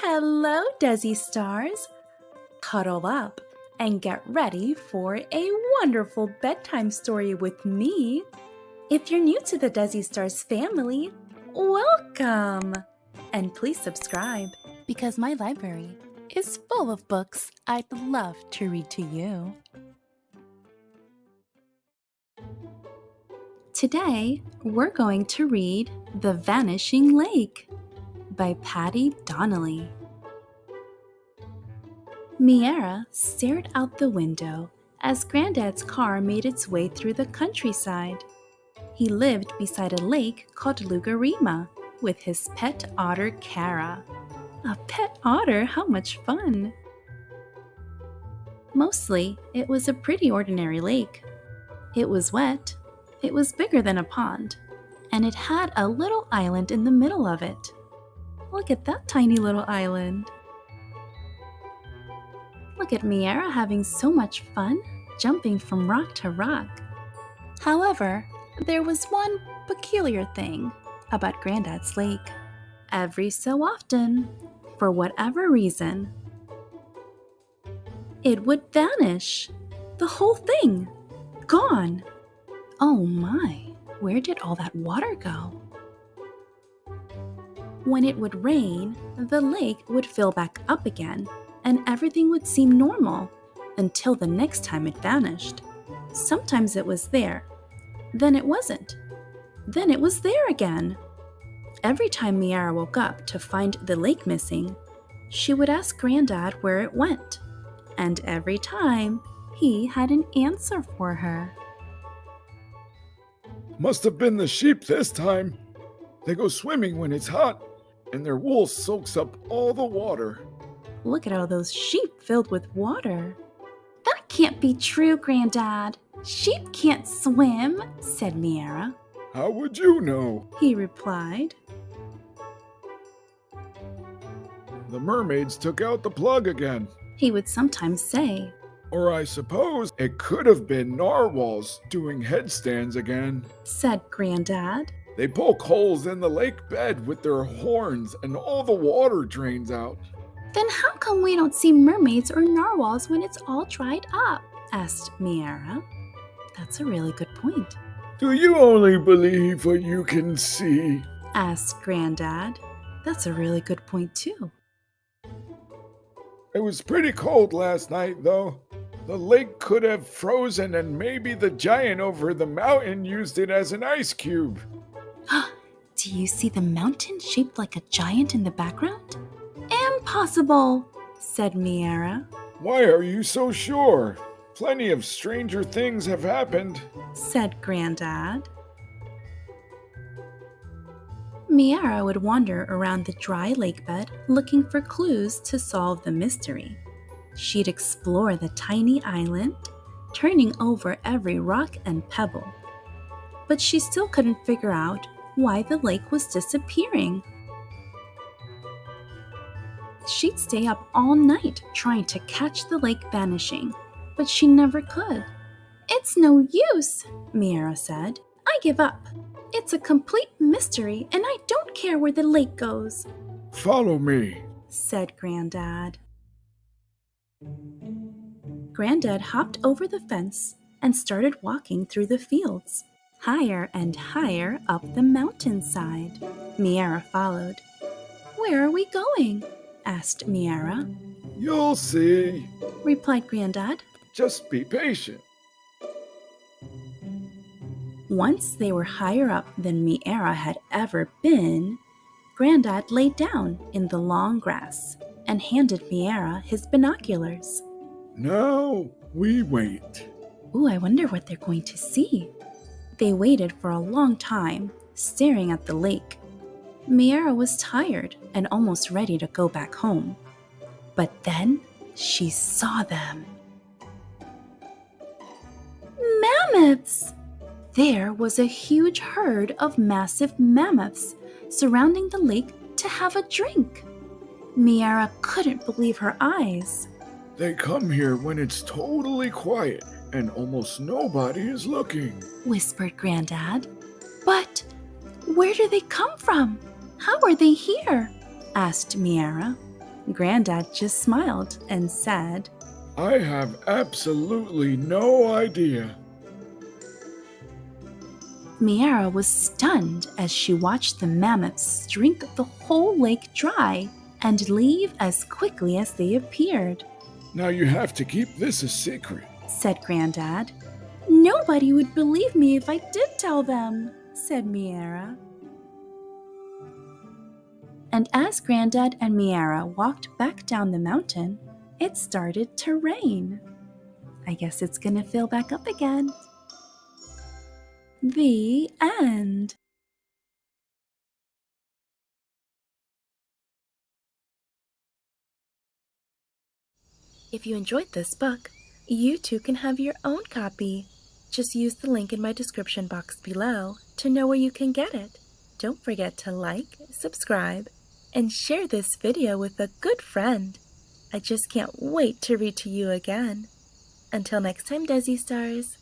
Hello, Dessi stars! Cuddle up and get ready for a wonderful bedtime story with me. If you're new to the Dessi Stars family, welcome! And please subscribe because my library is full of books I'd love to read to you. Today, we're going to read The Vanishing Lake by Paddy Donnelly. Meara stared out the window as Granddad's car made its way through the countryside. He lived beside a lake called Loughareema with his pet otter Cara. A pet otter? How much fun! Mostly, it was a pretty ordinary lake. It was wet, it was bigger than a pond, and it had a little island in the middle of it. Look at that tiny little island. Look at Meara having so much fun jumping from rock to rock. However, there was one peculiar thing about Granddad's lake. Every so often, for whatever reason, it would vanish. The whole thing. Gone. Oh my, where did all that water go? When it would rain, the lake would fill back up again, and everything would seem normal until the next time it vanished. Sometimes it was there, then it wasn't, then it was there again. Every time Meara woke up to find the lake missing, she would ask Granddad where it went, and every time he had an answer for her. Must have been the sheep this time. They go swimming when it's hot, and their wool soaks up all the water. Look at all those sheep filled with water. That can't be true, Granddad. Sheep can't swim, said Meara. How would you know? He replied. The mermaids took out the plug again. He would sometimes say. Or I suppose it could have been narwhals doing headstands again, said Granddad. They poke holes in the lake bed with their horns and all the water drains out. Then how come we don't see mermaids or narwhals when it's all dried up? Asked Meara. That's a really good point. Do you only believe what you can see? Asked Granddad. That's a really good point too. It was pretty cold last night, though. The lake could have frozen and maybe the giant over the mountain used it as an ice cube. Do you see the mountain shaped like a giant in the background? Impossible, said Meara. Why are you so sure? Plenty of stranger things have happened, said Granddad. Meara would wander around the dry lake bed looking for clues to solve the mystery. She'd explore the tiny island, turning over every rock and pebble. But she still couldn't figure out why the lake was disappearing. She'd stay up all night trying to catch the lake vanishing, but she never could. It's no use, Meara said. I give up. It's a complete mystery, and I don't care where the lake goes. Follow me, said Granddad. Granddad hopped over the fence and started walking through the fields, higher and higher up the mountainside. Meara followed. Where are we going? Asked Meara. You'll see, replied Granddad. Just be patient. Once they were higher up than Meara had ever been, Granddad laid down in the long grass and handed Meara his binoculars. Now we wait. Ooh, I wonder what they're going to see. They waited for a long time, staring at the lake. Meara was tired and almost ready to go back home. But then she saw them. Mammoths! There was a huge herd of massive mammoths surrounding the lake to have a drink. Meara couldn't believe her eyes. They come here when it's totally quiet and almost nobody is looking, whispered Granddad. But where do they come from? How are they here? Asked Meara. Granddad just smiled and said, I have absolutely no idea. Meara was stunned as she watched the mammoths drink the whole lake dry and leave as quickly as they appeared. Now you have to keep this a secret, said Granddad. Nobody would believe me if I did tell them, said Meara. And as Granddad and Meara walked back down the mountain, it started to rain. I guess it's gonna fill back up again. The end. If you enjoyed this book, you too can have your own copy. Just use the link in my description box below to know where you can get it. Don't forget to like, subscribe, and share this video with a good friend. I just can't wait to read to you again. Until next time, Dessi stars.